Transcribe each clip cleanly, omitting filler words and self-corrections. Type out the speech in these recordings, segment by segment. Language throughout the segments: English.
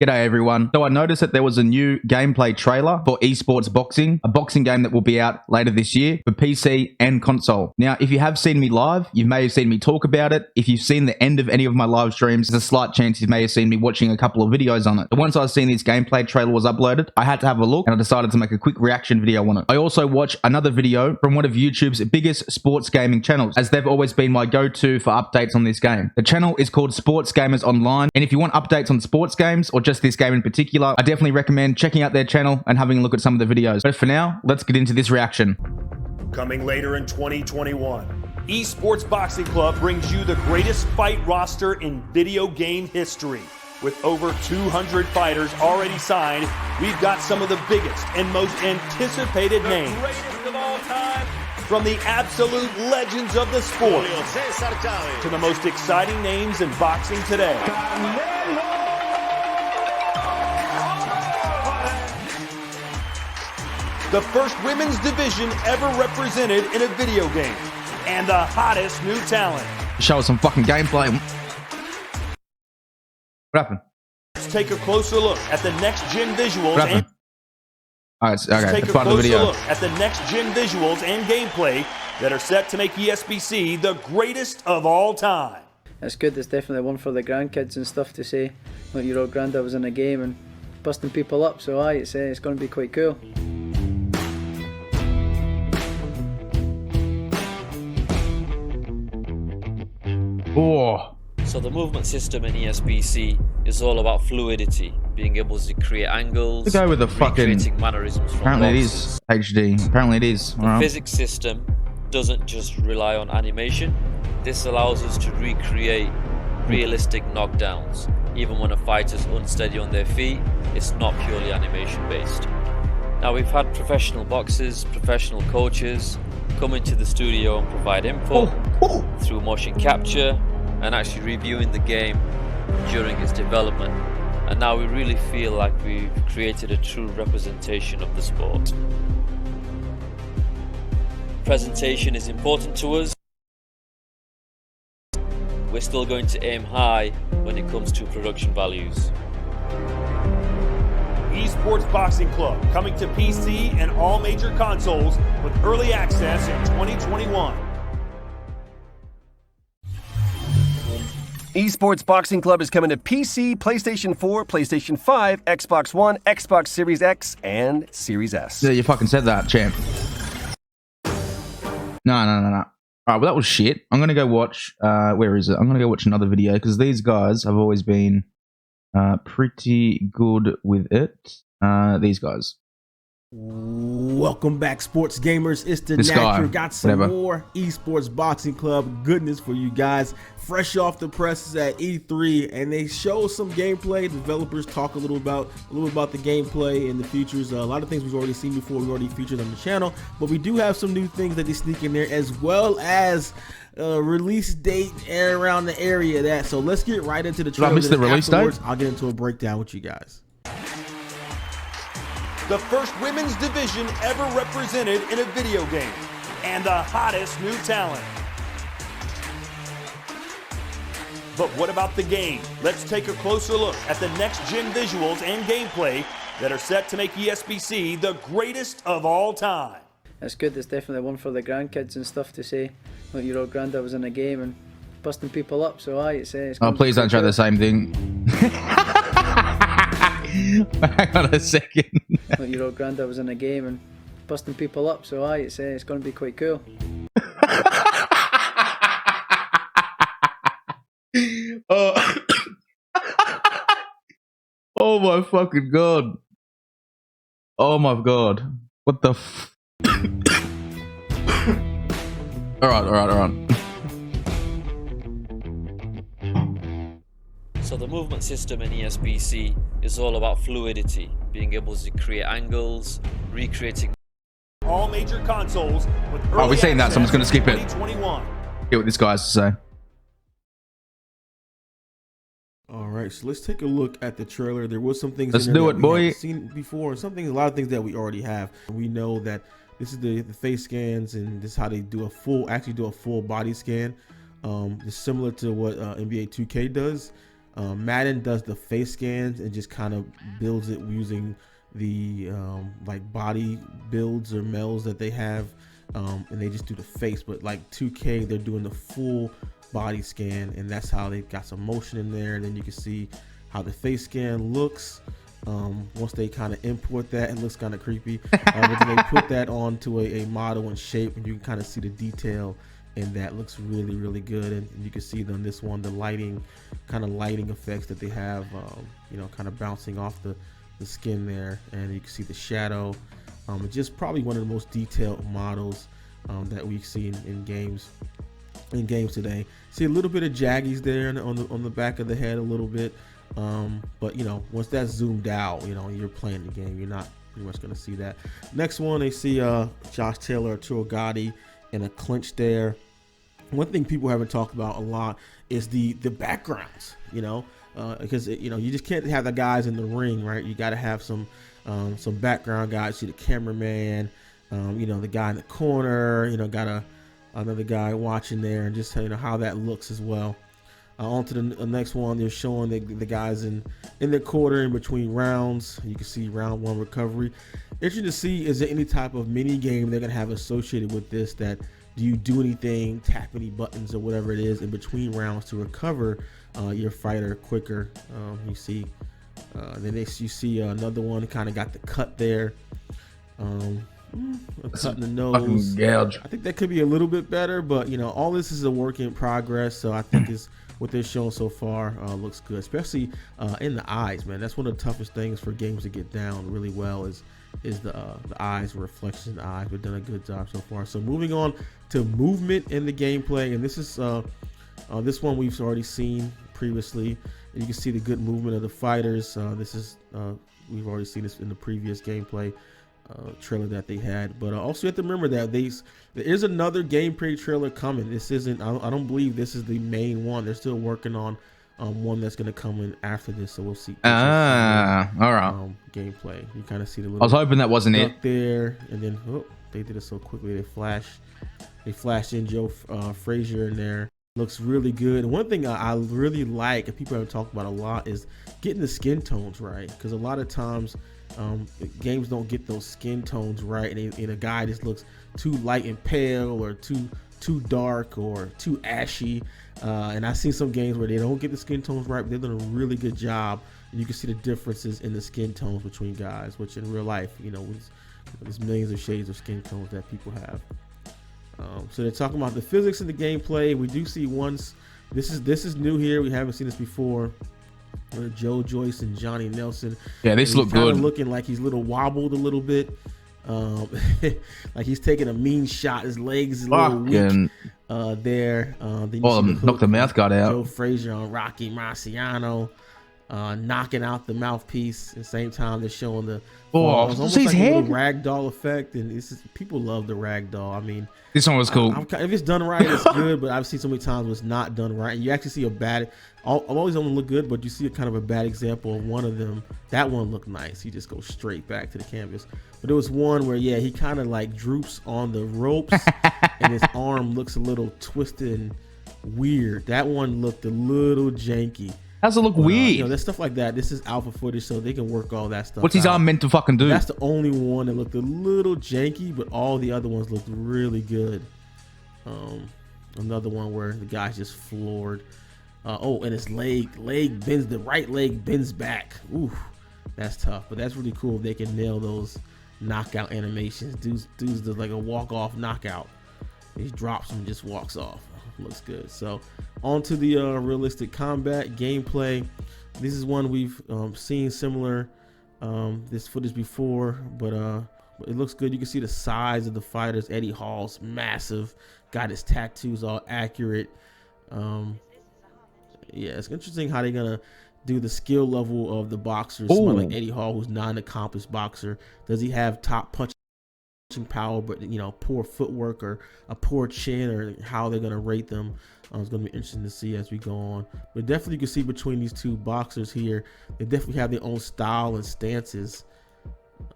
G'day everyone. So I noticed that there was a new gameplay trailer for eSports Boxing, a boxing game that will be out later this year for PC and console. Now, if you have seen me live, you may have seen me talk about it. If you've seen the end of any of my live streams, there's a slight chance you may have seen me watching a couple of videos on it. But once I seen this gameplay trailer was uploaded, I had to have a look and I decided to make a quick reaction video on it. I also watched another video from one of YouTube's biggest sports gaming channels, as they've always been my go-to for updates on this game. The channel is called Sports Gamers Online, and if you want updates on sports games or just this game in particular, I definitely recommend checking out their channel and having a look at some of the videos. But for now, let's get into this reaction. Coming later in 2021, eSports Boxing Club brings you the greatest fight roster in video game history. With over 200 fighters already signed, we've got some of the biggest and most anticipated names. The greatest of all time. From the absolute legends of the sport to the most exciting names in boxing today. The first women's division ever represented in a video game, and the hottest new talent. Show us some fucking gameplay. What happened? Let's take a closer look at the next-gen visuals. What happened? Alright, okay, Take it's a part of the closer video. look at the next-gen visuals and gameplay that are set to make ESBC the greatest of all time. It's good. It's definitely one for the grandkids and stuff to say, like your old granddad was in a game and busting people up. So it's going to be quite cool. Oh. So the movement system in ESBC is all about fluidity, being able to create angles, To go with the fucking- recreating mannerisms from Apparently it boxes. is HD. Apparently it is. The Alright. physics system doesn't just rely on animation. This allows us to recreate realistic knockdowns. Even when a fighter's unsteady on their feet, it's not purely animation based. Now, we've had professional boxers, professional coaches come into the studio and provide input through motion capture and actually reviewing the game during its development. And now we really feel like we've created a true representation of the sport. Presentation is important to us. We're still going to aim high when it comes to production values. eSports Boxing Club coming to PC and all major consoles with early access in 2021. eSports Boxing Club is coming to PC, PlayStation 4, PlayStation 5, Xbox One, Xbox Series X, and Series S. Yeah, you fucking said that, champ. No. Alright, well that was shit. I'm gonna go watch, where is it? I'm gonna go watch another video, because these guys have always been pretty good with it. These guys. Welcome back, sports gamers. It's the This Natural. guy, Got some whatever. more eSports Boxing Club goodness for you guys. Fresh off the presses at E3, and they show some gameplay. Developers talk a little about the gameplay and the features. A lot of things we've already seen before. We already featured on the channel, but we do have some new things that they sneak in there, as well as release date and around the area of that. So let's get right into the trailer. miss the release date? Afterwards, I'll get into a breakdown with you guys. The first women's division ever represented in a video game, and the hottest new talent. But what about the game? Let's take a closer look at the next-gen visuals and gameplay that are set to make ESBC the greatest of all time. It's good. It's definitely one for the grandkids and stuff to say, like your old granddad was in a game and busting people up. So it's Oh, gonna please be don't try quite the same thing. Hang on a second. cool. Like your old granddad was in a game and busting people up. So it's going to be quite cool. Oh. Oh my fucking god. Oh my god. What the f- Alright. So the movement system in ESBC is all about fluidity, being able to create angles, recreating. All major consoles with Oh, we've early seen that, so I'm just gonna access skip it. 2021. Hear what this guy's to say. All right, so let's take a look at the trailer. There was some things Let's in there do that it, we boy. haven't seen before, and a lot of things that we already have. We know that this is the face scans, and this is how they do a full body scan. It's similar to what NBA 2K does. Madden does the face scans and just kind of builds it using the like body builds or melds that they have, and they just do the face. But like 2K, they're doing the full body scan, and that's how they got some motion in there. And then you can see how the face scan looks. Once they kind of import that, it looks kind of creepy. But then they put that onto a model and shape, and you can kind of see the detail, and that looks really, really good. And you can see on this one, the lighting effects that they have, you know, kind of bouncing off the skin there, and you can see the shadow. It's just probably one of the most detailed models that we've seen in games today. See a little bit of jaggies there on the back of the head a little bit. But you know, once that's zoomed out, you know, you're playing the game, you're not pretty much going to see that. Next one, they see Josh Taylor, Arturo Gatti in a clinch there. One thing people haven't talked about a lot is the backgrounds, you know, because you know, you just can't have the guys in the ring, right? You got to have some background guys. See the cameraman, you know, the guy in the corner, you know, got another guy watching there, and just, you know, how that looks as well. On to the next one, they're showing the guys in their quarter in between rounds. You can see round one recovery. Interesting to see, is there any type of mini game they're gonna have associated with this? That do you do anything, tap any buttons or whatever it is in between rounds to recover your fighter quicker? You see, then you see another one kind of got the cut there. A cut in the nose. I think that could be a little bit better, but you know, all this is a work in progress. So I think is what they're showing so far looks good, especially in the eyes, man. That's one of the toughest things for games to get down really well is the eyes, reflection in the eyes. We've done a good job so far. So moving on to movement in the gameplay, and this is this one we've already seen previously. And you can see the good movement of the fighters. This is we've already seen this in the previous gameplay trailer that they had. But also you have to remember that there is another gameplay trailer coming. This isn't, I don't believe this is the main one. They're still working on one that's going to come in after this, so we'll see. All right. Gameplay. You kind of see the little, I was hoping that wasn't it there, and then they did it so quickly. They flashed in Joe Frazier in there. Looks really good. And one thing I really like, and people haven't talked about a lot, is getting the skin tones right, because a lot of times games don't get those skin tones right, and a guy just looks too light and pale, or too dark, or too ashy. And I've seen some games where they don't get the skin tones right, but they've done a really good job, and you can see the differences in the skin tones between guys, which in real life, you know, there's millions of shades of skin tones that people have. So they're talking about the physics in the gameplay. We do see this is new here. We haven't seen this before. Joe Joyce and Johnny Nelson. Yeah, this look good. Looking like he's a little wobbled a little bit. Like he's taking a mean shot. His legs a little weak there. Knocked the mouth guard out. Joe Frazier on Rocky Marciano, knocking out the mouthpiece. At the same time, they're showing the his head ragdoll effect, and people love the ragdoll. I mean, this one was cool. If it's done right, it's good. But I've seen so many times when it's not done right, and you actually see a bad. Always don't look good, but you see a kind of a bad example of one of them. That one looked nice. He just goes straight back to the canvas. But there was one where, yeah, he kind of like droops on the ropes, and his arm looks a little twisted and weird. That one looked a little janky. How's it look weird? You know, there's stuff like that. This is alpha footage, so they can work all that stuff. What's his arm meant to fucking do? That's the only one that looked a little janky, but all the other ones looked really good. Another one where the guy's just floored. And his leg bends, the right leg bends back. Ooh, that's tough, but that's really cool if they can nail those knockout animations. Dudes does like a walk-off knockout. He drops him and just walks off. Looks good. So on to the realistic combat gameplay. This is one we've seen similar this footage before, but it looks good. You can see the size of the fighters. Eddie Hall's massive, got his tattoos all accurate. Yeah, it's interesting how they're gonna do the skill level of the boxers. Someone like Eddie Hall, who's not an accomplished boxer, does he have top punching power, but you know, poor footwork or a poor chin, or how they're gonna rate them? It's gonna be interesting to see as we go on. But definitely, you can see between these two boxers here, they definitely have their own style and stances.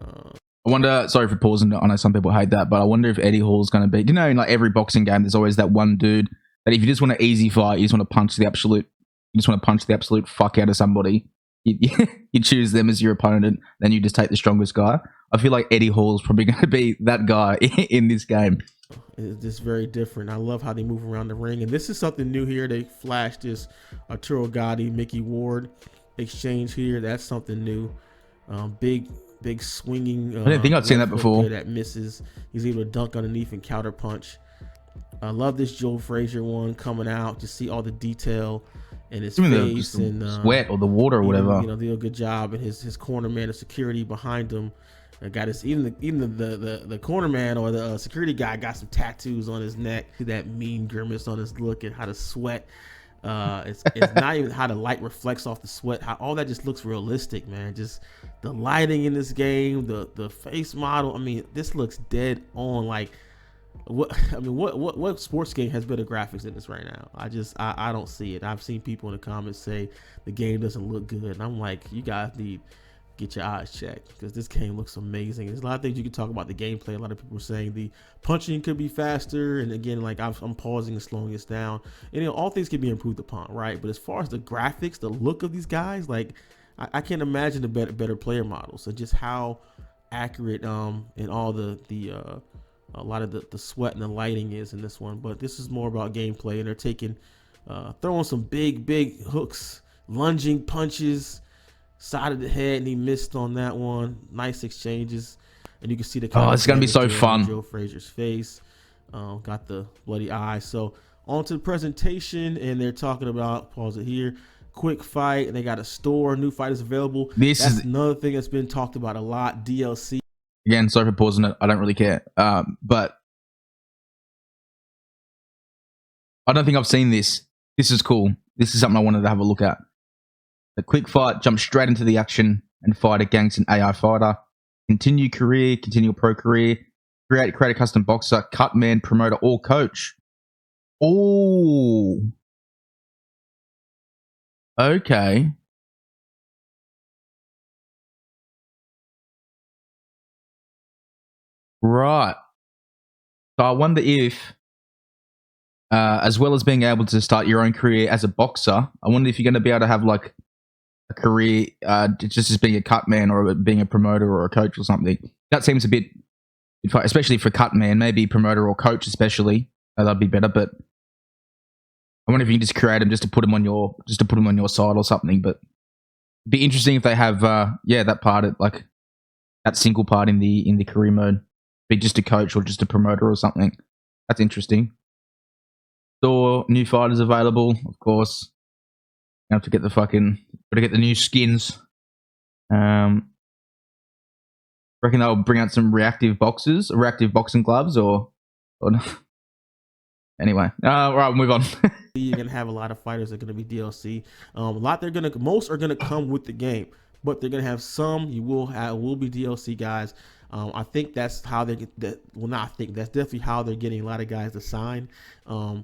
I wonder, sorry for pausing, I know some people hate that, but I wonder if Eddie Hall's going to be, you know, in like every boxing game, there's always that one dude that if you just want an easy fight, you just want to punch the absolute You just want to punch the absolute fuck out of somebody. You choose them as your opponent, then you just take the strongest guy. I feel like Eddie Hall is probably going to be that guy in this game. It's just very different. I love how they move around the ring, and this is something new here. They flashed this Arturo Gatti, Mickey Ward exchange here. That's something new. Big swinging. I didn't think I'd seen that before. That misses. He's able to dunk underneath and counter punch. I love this Joe Frazier one coming out. Just see all the detail in his face the and sweat or the water or whatever. Did a good job, and his corner man of security behind him. Got his even the corner man or the security guy got some tattoos on his neck. See that mean grimace on his look and how the sweat. It's not even how the light reflects off the sweat. How all that just looks realistic, man. Just the lighting in this game, the face model. I mean, this looks dead on. Like what sports game has better graphics than this right now? I don't see it. I've seen people in the comments say the game doesn't look good, and I'm like, you guys need get your eyes checked because this game looks amazing. There's a lot of things you can talk about the gameplay. A lot of people are saying the punching could be faster, and again, like I'm pausing and slowing this down, and all things can be improved upon, right? But as far as the graphics, the look of these guys, like I can't imagine a better player model. So just how accurate and all the a lot of the sweat and the lighting is in this one. But this is more about gameplay, and they're taking throwing some big hooks, lunging punches, side of the head, and he missed on that one. Nice exchanges, and you can see the it's gonna be so fun. Joe Frazier's face, got the bloody eye. So on to the presentation, and they're talking about, pause it here, quick fight, and they got a store, new fighters available. That's another thing that's been talked about a lot. DLC. Again, sorry for pausing it. I don't really care, but I don't think I've seen this. This is cool. This is something I wanted to have a look at. The quick fight, jump straight into the action and fight against an AI fighter. Continue a pro career. Create a custom boxer, cut man, promoter, or coach. Oh. Okay. Right. So I wonder if, as well as being able to start your own career as a boxer, I wonder if you're going to be able to have like a career just as being a cut man or being a promoter or a coach or something. That seems a bit, especially for cut man, maybe promoter or coach especially. That'd be better. But I wonder if you can just create them just to put them on your side or something. But it'd be interesting if they have that part of, like that single part in the career mode, be just a coach or just a promoter or something. That's interesting. Store new fighters available, of course. You have to get the new skins. Reckon they'll bring out some reactive boxing gloves or anyway. Right, we'll move on. You're gonna have a lot of fighters that are gonna be DLC. Most are gonna come with the game, but they're gonna have some. Will be DLC guys. I think that's how they get that. Well, not I think that's definitely how they're getting a lot of guys to sign.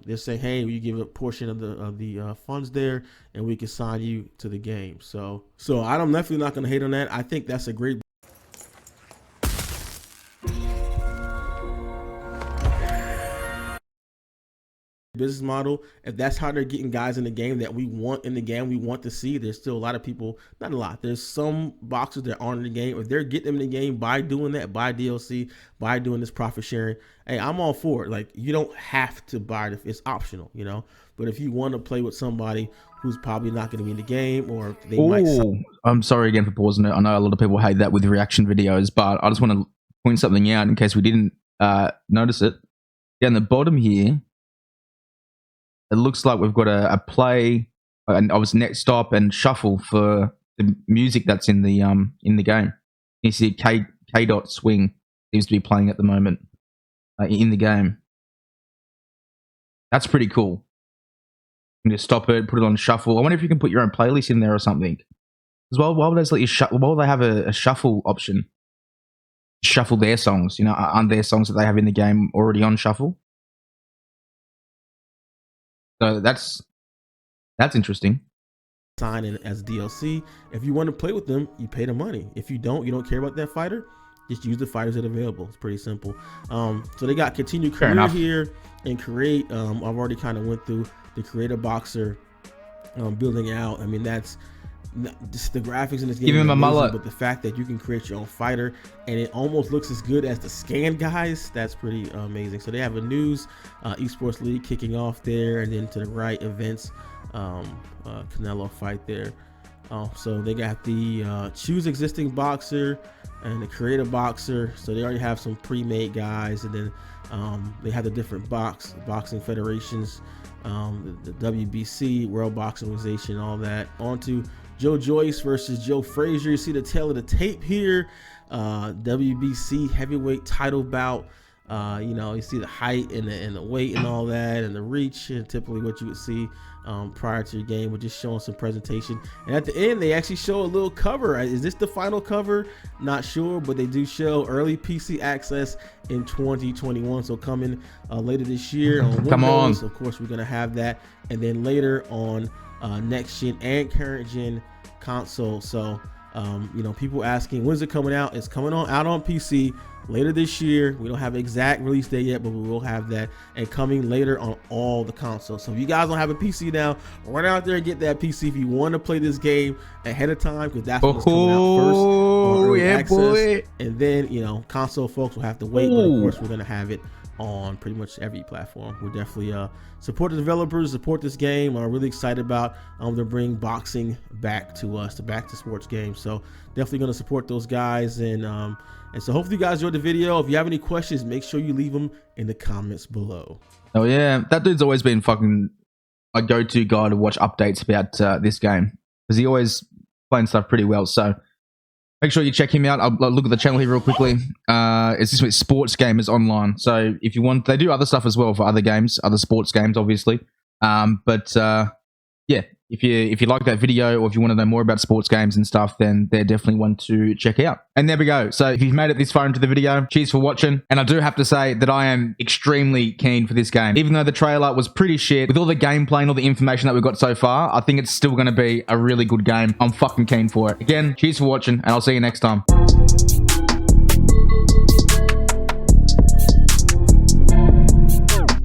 They're saying, hey, you give a portion of the funds there, and we can sign you to the game. So I'm definitely not gonna hate on that. I think that's a great business model. If that's how they're getting guys in the game that we want in the game, we want to see. There's still a lot of people, not a lot, there's some boxers that aren't in the game. If they're getting them in the game by doing that, by DLC, by doing this profit sharing, hey, I'm all for it. Like, you don't have to buy it if it's optional, but if you want to play with somebody who's probably not going to be in the game, or they might. I'm sorry again for pausing it. I know a lot of people hate that with reaction videos, but I just want to point something out in case we didn't notice it. Down the bottom here, it looks like we've got a play, and obviously next stop and shuffle for the music that's in the game. You see K dot swing seems to be playing at the moment in the game. That's pretty cool. You can just stop it, put it on shuffle. I wonder if you can put your own playlist in there or something. As well, why would they let you why would they have a shuffle option? Shuffle their songs, aren't their songs that they have in the game already on shuffle? So that's interesting. Sign in as DLC. If you want to play with them, you pay the money. If you don't care about that fighter, just use the fighters that are available. It's pretty simple. So they got continue career here and create. I've already kind of went through the create a boxer, building out. I mean, that's just the graphics in this game. Give him a amazing, mullet. But the fact that you can create your own fighter and it almost looks as good as the scan guys, that's pretty amazing. So they have a news esports league kicking off there, and then to the right, events, Canelo fight there. So they got the choose existing boxer and the create a boxer. So they already have some pre-made guys, and then they have the different boxing federations, the WBC, World Boxing Organization, all that. On to Joe Joyce versus Joe Frazier. You see the tail of the tape here. WBC heavyweight title bout. You know, you see the height and the weight and all that, and the reach, and typically what you would see prior to your game. We're just showing some presentation, and at the end they actually show a little cover. Is this the final cover? Not sure, but they do show early PC access in 2021, so coming later this year on Windows. Come on. Of course, we're gonna have that, and then later on next gen and current gen console. So you know, people asking when's it coming out. It's coming out on PC later this year. We don't have an exact release date yet, but we will have that, and coming later on all the consoles. So if you guys don't have a PC now, run out there and get that PC if you want to play this game ahead of time, because that's what's coming out first on early access. Boy. And then, you know, console folks will have to wait, but of course we're gonna have it on pretty much every platform. We're definitely support the developers, support this game. I'm really excited about to bring boxing back to us, back to sports games. So definitely going to support those guys, and so hopefully you guys enjoyed the video. If you have any questions, make sure you leave them in the comments below. Oh yeah, that dude's always been fucking a go-to guy to watch updates about this game, because he always playing stuff pretty well. So make sure you check him out. I'll look at the channel here real quickly. It's this week Sports Gamers Online. So if you want, they do other stuff as well for other games, other sports games, obviously. Yeah, if you like that video, or if you want to know more about sports games and stuff, then they're definitely one to check out. And there we go. So if you've made it this far into the video, cheers for watching. And I do have to say that I am extremely keen for this game. Even though the trailer was pretty shit, with all the gameplay and all the information that we've got so far, I think it's still going to be a really good game. I'm fucking keen for it. Again, cheers for watching, and I'll see you next time.